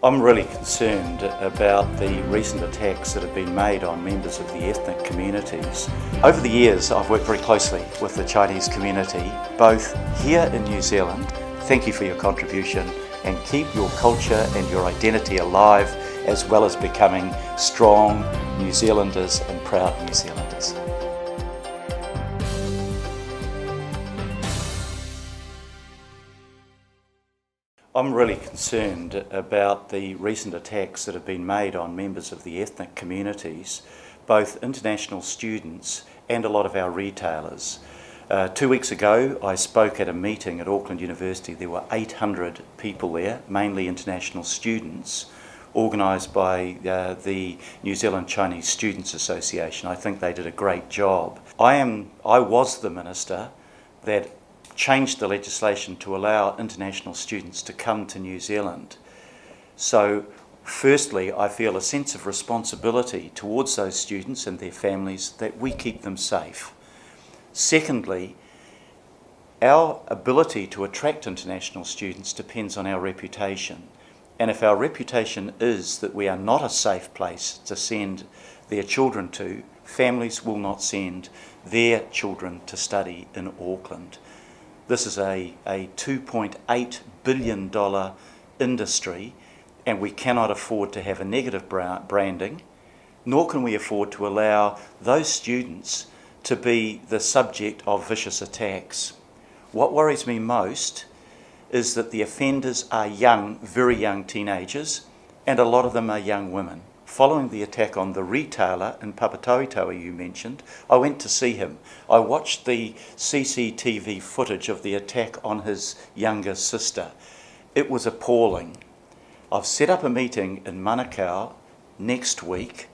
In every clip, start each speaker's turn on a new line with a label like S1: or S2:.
S1: I'm really concerned about the recent attacks that have been made on members of the ethnic communities. Over the years, I've worked very closely with the Chinese community, both here in New Zealand. Thank you for your contribution, and keep your culture and your identity alive, as well as becoming strong New Zealanders and proud New Zealanders. I'm really concerned about the recent attacks that have been made on members of the ethnic communities, both international students and a lot of our retailers. 2 weeks ago, I spoke at a meeting at Auckland University. There were 800 people there, mainly international students, organised by the New Zealand Chinese Students Association. I think they did a great job. I was the minister that changed the legislation to allow international students to come to New Zealand. So firstly, I feel a sense of responsibility towards those students and their families that we keep them safe. Secondly, our ability to attract international students depends on our reputation. And if our reputation is that we are not a safe place to send their children to, families will not send their children to study in Auckland. This is a $2.8 billion industry, and we cannot afford to have a negative branding, nor can we afford to allow those students to be the subject of vicious attacks. What worries me most is that the offenders are young, very young teenagers, and a lot of them are young women. Following the attack on the retailer in Papatoetoe you mentioned, I went to see him. I watched the CCTV footage of the attack on his younger sister. It was appalling. I've set up a meeting in Manukau next week,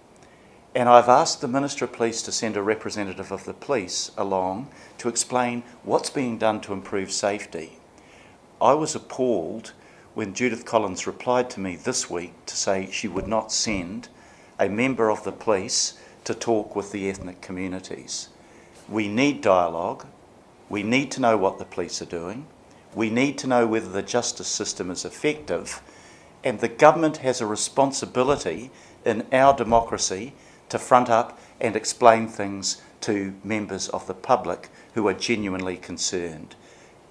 S1: and I've asked the Minister of Police to send a representative of the police along to explain what's being done to improve safety. I was appalled when Judith Collins replied to me this week to say she would not send a member of the police to talk with the ethnic communities. We need dialogue. We need to know what the police are doing. We need to know whether the justice system is effective. And the government has a responsibility in our democracy to front up and explain things to members of the public who are genuinely concerned.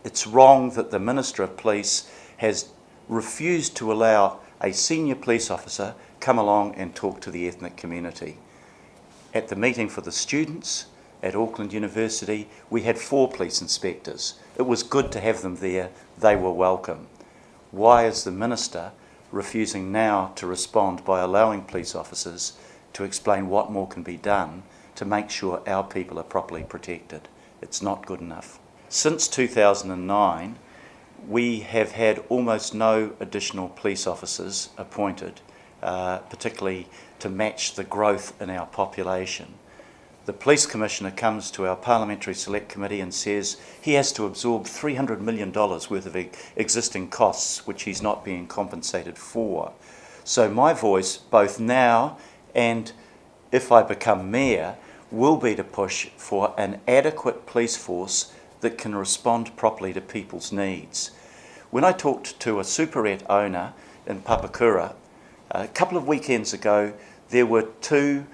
S1: It's wrong that the Minister of Police has refused to allow a senior police officer come along and talk to the ethnic community. At the meeting for the students at Auckland University, we had 4 police inspectors. It was good to have them there. They were welcome. Why is the Minister refusing now to respond by allowing police officers to explain what more can be done to make sure our people are properly protected? It's not good enough. Since 2009, we have had almost no additional police officers appointed, particularly to match the growth in our population. The Police Commissioner comes to our Parliamentary Select Committee and says he has to absorb $300 million worth of existing costs, which he's not being compensated for. So my voice, both now and if I become mayor, will be to push for an adequate police force that can respond properly to people's needs. When I talked to a superette owner in Papakura a couple of weekends ago, there were 2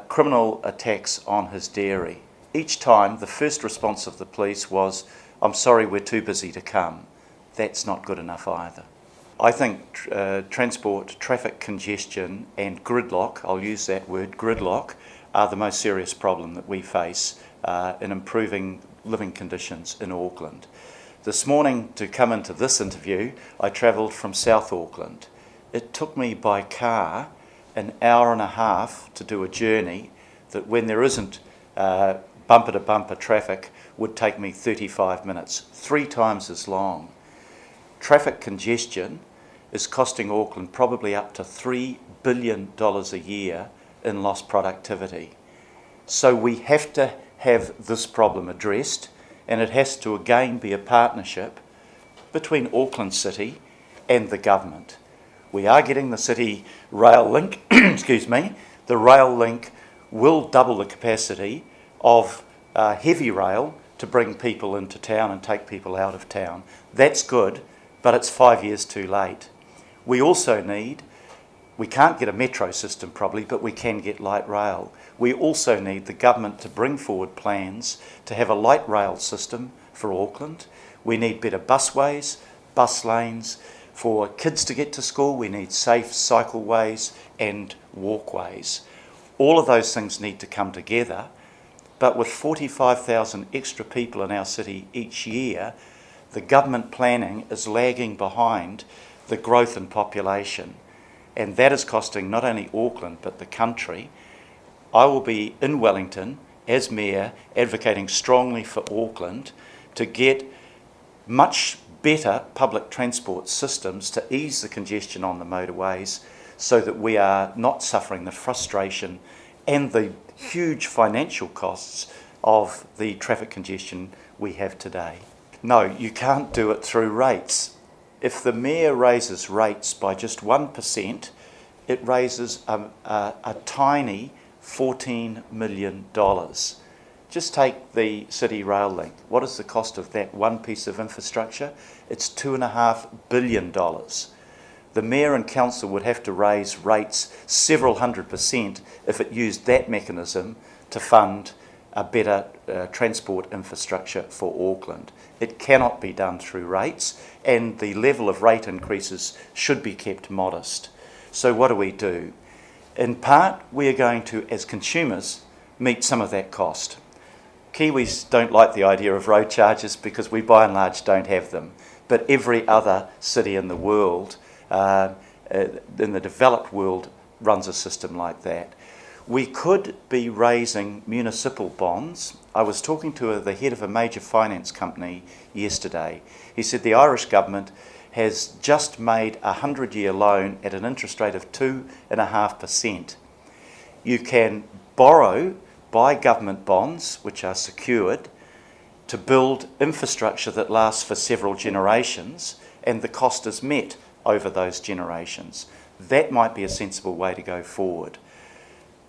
S1: criminal attacks on his dairy. Each time, the first response of the police was, "I'm sorry, we're too busy to come." That's not good enough either. I think transport, traffic congestion and gridlock, I'll use that word, gridlock, are the most serious problem that we face in improving living conditions in Auckland. This morning, to come into this interview, I travelled from South Auckland. It took me by car an hour and a half to do a journey that, when there isn't bumper-to-bumper traffic, would take me 35 minutes, 3 times as long. Traffic congestion is costing Auckland probably up to $3 billion a year in lost productivity. So we have to have this problem addressed, and it has to again be a partnership between Auckland City and the government. We are getting the city rail link, excuse me. The rail link will double the capacity of heavy rail to bring people into town and take people out of town. That's good, but it's 5 years too late. We also need, we can't get a metro system probably, but we can get light rail. We also need the government to bring forward plans to have a light rail system for Auckland. We need better busways, bus lanes. For kids to get to school, we need safe cycleways and walkways. All of those things need to come together, but with 45,000 extra people in our city each year, the government planning is lagging behind the growth in population, and that is costing not only Auckland but the country. I will be in Wellington as Mayor advocating strongly for Auckland to get much better public transport systems to ease the congestion on the motorways so that we are not suffering the frustration and the huge financial costs of the traffic congestion we have today. No, you can't do it through rates. If the Mayor raises rates by just 1%, it raises a tiny $14 million. Just take the City Rail Link. What is the cost of that one piece of infrastructure? It's $2.5 billion. The Mayor and Council would have to raise rates several 100% if it used that mechanism to fund a better transport infrastructure for Auckland. It cannot be done through rates, and the level of rate increases should be kept modest. So what do? In part, we are going to, as consumers, meet some of that cost. Kiwis don't like the idea of road charges because we by and large don't have them, but every other city in the world, in the developed world, runs a system like that. We could be raising municipal bonds. I was talking to the head of a major finance company yesterday. He said the Irish government has just made a 100-year loan at an interest rate of 2.5%. You can borrow, buy government bonds, which are secured, to build infrastructure that lasts for several generations, and the cost is met over those generations. That might be a sensible way to go forward.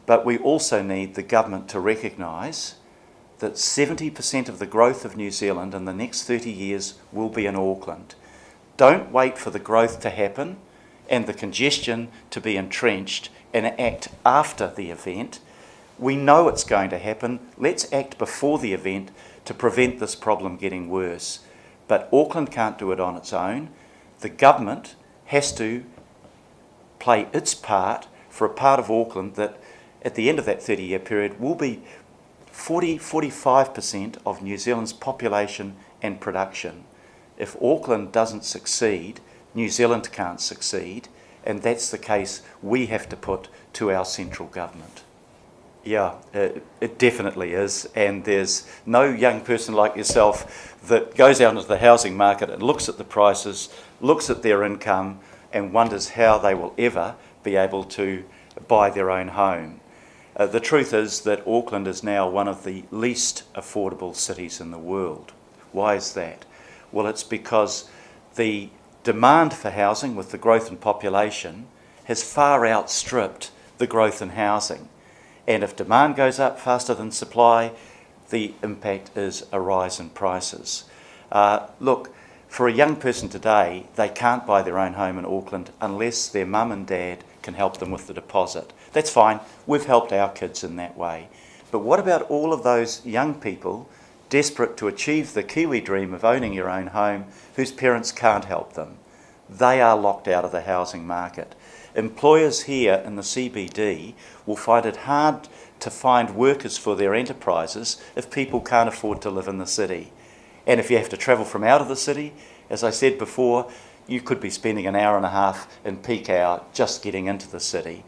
S1: But we also need the government to recognise that 70% of the growth of New Zealand in the next 30 years will be in Auckland. Don't wait for the growth to happen and the congestion to be entrenched and act after the event. We know it's going to happen. Let's act before the event to prevent this problem getting worse. But Auckland can't do it on its own. The government has to play its part for a part of Auckland that at the end of that 30-year period will be 45% of New Zealand's population and production. If Auckland doesn't succeed, New Zealand can't succeed, and that's the case we have to put to our central government. Yeah, it definitely is, and there's no young person like yourself that goes out into the housing market and looks at the prices, looks at their income, and wonders how they will ever be able to buy their own home. The truth is that Auckland is now one of the least affordable cities in the world. Why is that? Well, it's because the demand for housing with the growth in population has far outstripped the growth in housing. And if demand goes up faster than supply, the impact is a rise in prices. Look, for a young person today, they can't buy their own home in Auckland unless their mum and dad can help them with the deposit. That's fine, we've helped our kids in that way. But what about all of those young people desperate to achieve the Kiwi dream of owning your own home whose parents can't help them? They are locked out of the housing market. Employers here in the CBD will find it hard to find workers for their enterprises if people can't afford to live in the city. And if you have to travel from out of the city, as I said before, you could be spending an hour and a half in peak hour just getting into the city.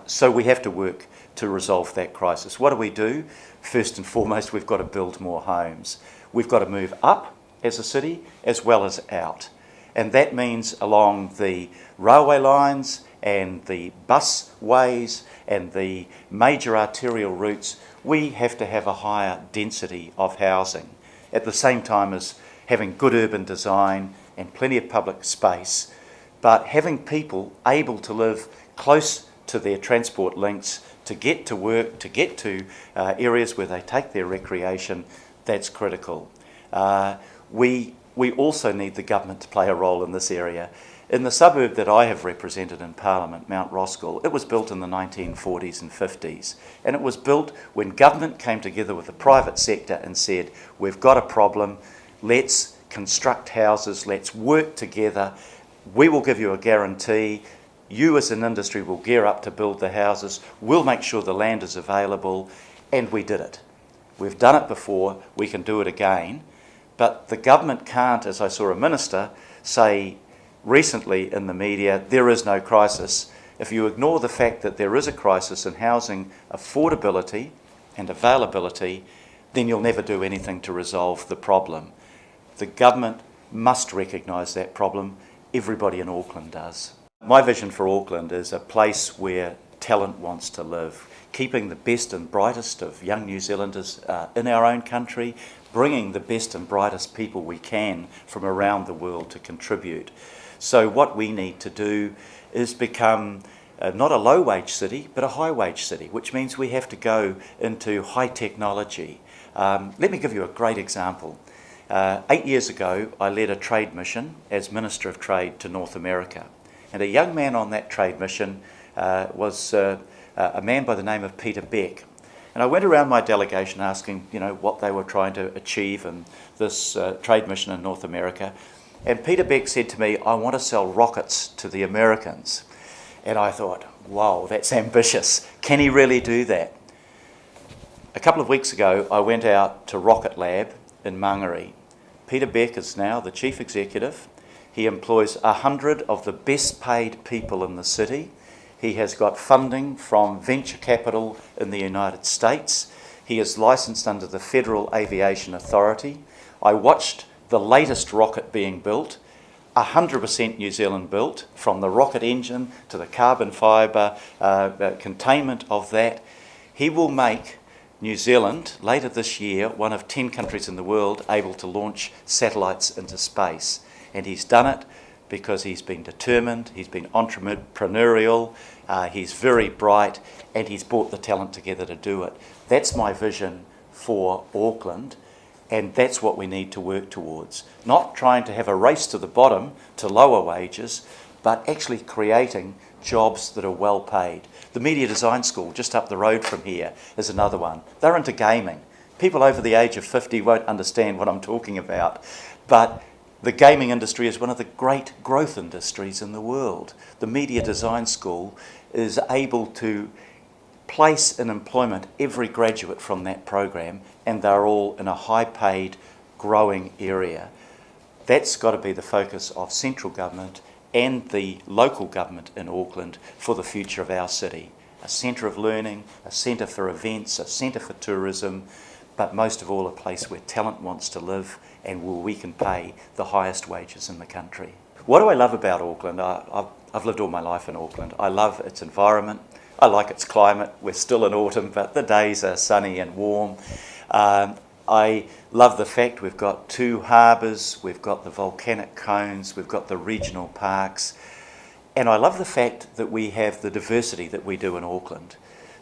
S1: So we have to work to resolve that crisis. What do? First and foremost, we've got to build more homes. We've got to move up as a city as well as out. And that means along the railway lines and the busways and the major arterial routes, we have to have a higher density of housing at the same time as having good urban design and plenty of public space, but having people able to live close to their transport links, to get to work, to get to areas where they take their recreation. That's critical. We we also need the government to play a role in this area. In the suburb that I have represented in Parliament, Mount Roskill, it was built in the 1940s and 50s, and it was built when government came together with the private sector and said, we've got a problem, let's construct houses, let's work together, we will give you a guarantee, you as an industry will gear up to build the houses, we'll make sure the land is available, and we did it. We've done it before, we can do it again, but the government can't, as I saw a minister say recently in the media, there is no crisis. If you ignore the fact that there is a crisis in housing affordability and availability, then you'll never do anything to resolve the problem. The government must recognise that problem. Everybody in Auckland does. My vision for Auckland is a place where talent wants to live, keeping the best and brightest of young New Zealanders in our own country, bringing the best and brightest people we can from around the world to contribute. So what we need to do is become not a low-wage city, but a high-wage city, which means we have to go into high technology. Let me give you a great example. 8 years ago, I led a trade mission as Minister of Trade to North America. And a young man on that trade mission was a man by the name of Peter Beck. And I went around my delegation asking, what they were trying to achieve in this trade mission in North America. And Peter Beck said to me, I want to sell rockets to the Americans. And I thought, wow, that's ambitious. Can he really do that? A couple of weeks ago, I went out to Rocket Lab in Mangere. Peter Beck is now the chief executive. He employs 100 of the best paid people in the city. He has got funding from venture capital in the United States. He is licensed under the Federal Aviation Authority. I watched the latest rocket being built, 100% New Zealand built, from the rocket engine to the carbon fibre containment of that. He will make New Zealand, later this year, one of 10 countries in the world able to launch satellites into space. And he's done it because he's been determined, he's been entrepreneurial, he's very bright, and he's brought the talent together to do it. That's my vision for Auckland, and that's what we need to work towards. Not trying to have a race to the bottom to lower wages, but actually creating jobs that are well paid. The Media Design School just up the road from here is another one. They're into gaming. People over the age of 50 won't understand what I'm talking about, but the gaming industry is one of the great growth industries in the world. The Media Design School is able to place in employment every graduate from that program, and they're all in a high-paid, growing area. That's got to be the focus of central government and the local government in Auckland for the future of our city. A centre of learning, a centre for events, a centre for tourism, but most of all a place where talent wants to live and where we can pay the highest wages in the country. What do I love about Auckland? I've lived all my life in Auckland. I love its environment. I like its climate. We're still in autumn, but the days are sunny and warm. I love the fact we've got 2 harbours, we've got the volcanic cones, we've got the regional parks, and I love the fact that we have the diversity that we do in Auckland.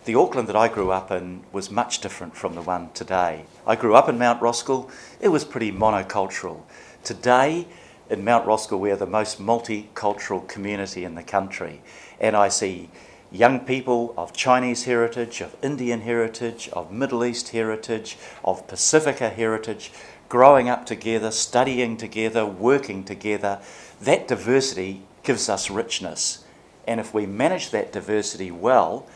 S1: The Auckland that I grew up in was much different from the one today. I grew up in Mount Roskill. It was pretty monocultural. Today, in Mount Roskill, we are the most multicultural community in the country, and I see young people of Chinese heritage, of Indian heritage, of Middle East heritage, of Pacifica heritage, growing up together, studying together, working together. That diversity gives us richness. And if we manage that diversity well,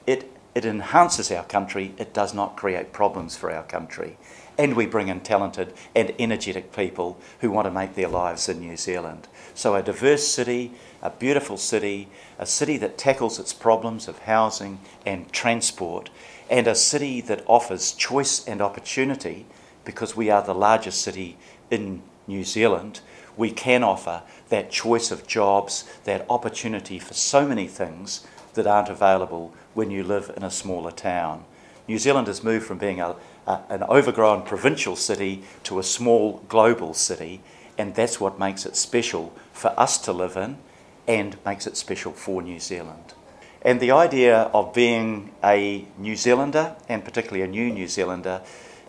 S1: it enhances our country. It does not create problems for our country. And we bring in talented and energetic people who want to make their lives in New Zealand. So a diverse city, a beautiful city, a city that tackles its problems of housing and transport, and a city that offers choice and opportunity, because we are the largest city in New Zealand. We can offer that choice of jobs, that opportunity for so many things that aren't available when you live in a smaller town. New Zealand has moved from being an overgrown provincial city to a small global city, and that's what makes it special for us to live in and makes it special for New Zealand. And the idea of being a New Zealander, and particularly a new New Zealander,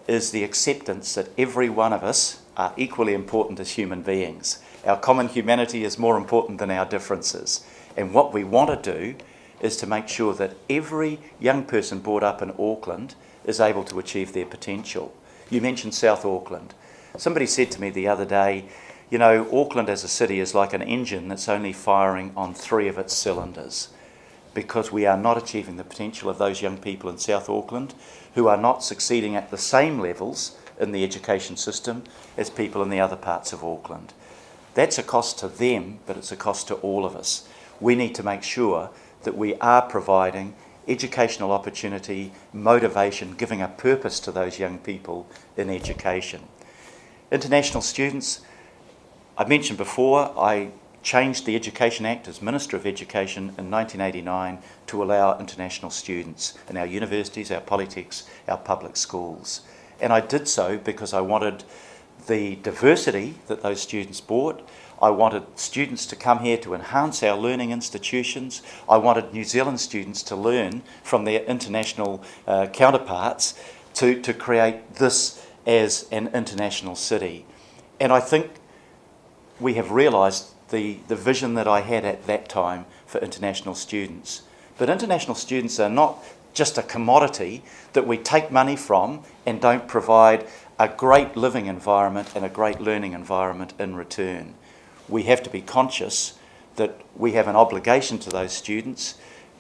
S1: is the acceptance that every one of us are equally important as human beings. Our common humanity is more important than our differences. And what we want to do is to make sure that every young person brought up in Auckland is able to achieve their potential. You mentioned South Auckland. Somebody said to me the other day, you know, Auckland as a city is like an engine that's only firing on 3 of its cylinders, because we are not achieving the potential of those young people in South Auckland who are not succeeding at the same levels in the education system as people in the other parts of Auckland. That's a cost to them, but it's a cost to all of us. We need to make sure that we are providing educational opportunity, motivation, giving a purpose to those young people in education. International students, I mentioned before, I changed the Education Act as Minister of Education in 1989 to allow international students in our universities, our polytechs, our public schools. And I did so because I wanted the diversity that those students brought. I wanted students to come here to enhance our learning institutions. I wanted New Zealand students to learn from their international counterparts to create this as an international city. And I think we have realised the vision that I had at that time for international students. But international students are not just a commodity that we take money from and don't provide a great living environment and a great learning environment in return. We have to be conscious that we have an obligation to those students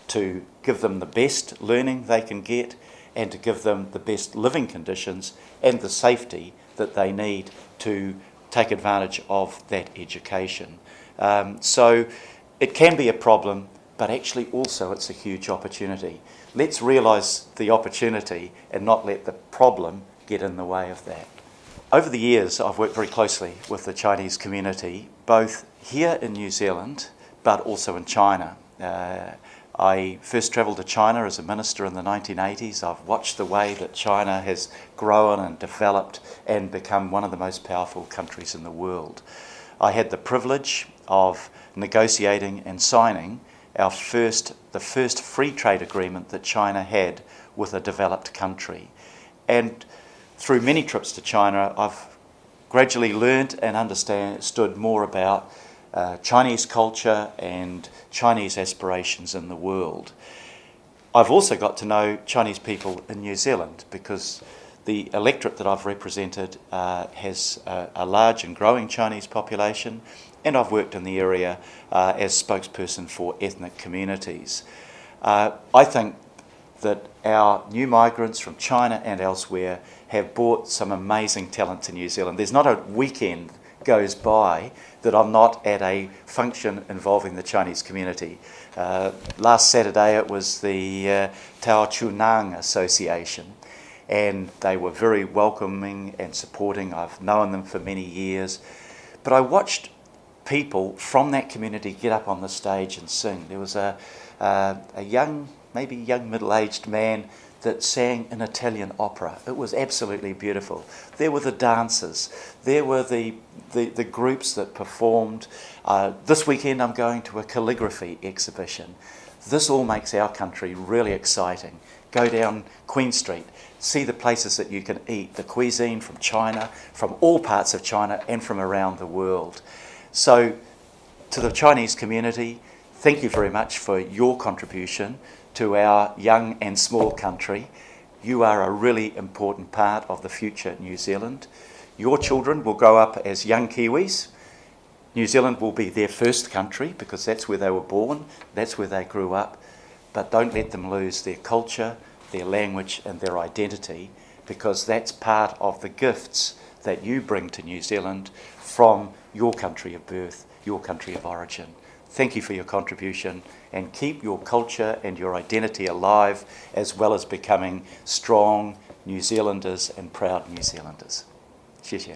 S1: to give them the best learning they can get and to give them the best living conditions and the safety that they need to take advantage of that education. So it can be a problem, but actually also it's a huge opportunity. Let's realise the opportunity and not let the problem get in the way of that. Over the years, I've worked very closely with the Chinese community, both here in New Zealand, but also in China. I first travelled to China as a minister in the 1980s. I've watched the way that China has grown and developed and become one of the most powerful countries in the world. I had the privilege of negotiating and signing the first free trade agreement that China had with a developed country. And through many trips to China, I've gradually learnt and understood more about Chinese culture and Chinese aspirations in the world. I've also got to know Chinese people in New Zealand because the electorate that I've represented has a large and growing Chinese population, and I've worked in the area as spokesperson for ethnic communities. I think that our new migrants from China and elsewhere have brought some amazing talent to New Zealand. There's not a weekend goes by that I'm not at a function involving the Chinese community. Last Saturday it was the Tao Chunang Association, and they were very welcoming and supporting. I've known them for many years, but I watched people from that community get up on the stage and sing. There was a young, maybe young middle-aged man that sang an Italian opera. It was absolutely beautiful. There were the dancers. There were the groups that performed. This weekend I'm going to a calligraphy exhibition. This all makes our country really exciting. Go down Queen Street, see the places that you can eat, the cuisine from China, from all parts of China and from around the world. So to the Chinese community, thank you very much for your contribution to our young and small country. You are a really important part of the future New Zealand. Your children will grow up as young Kiwis. New Zealand will be their first country because that's where they were born, that's where they grew up. But don't let them lose their culture, their language and their identity, because that's part of the gifts that you bring to New Zealand from your country of birth, your country of origin. Thank you for your contribution, and keep your culture and your identity alive, as well as becoming strong New Zealanders and proud New Zealanders. Cheers.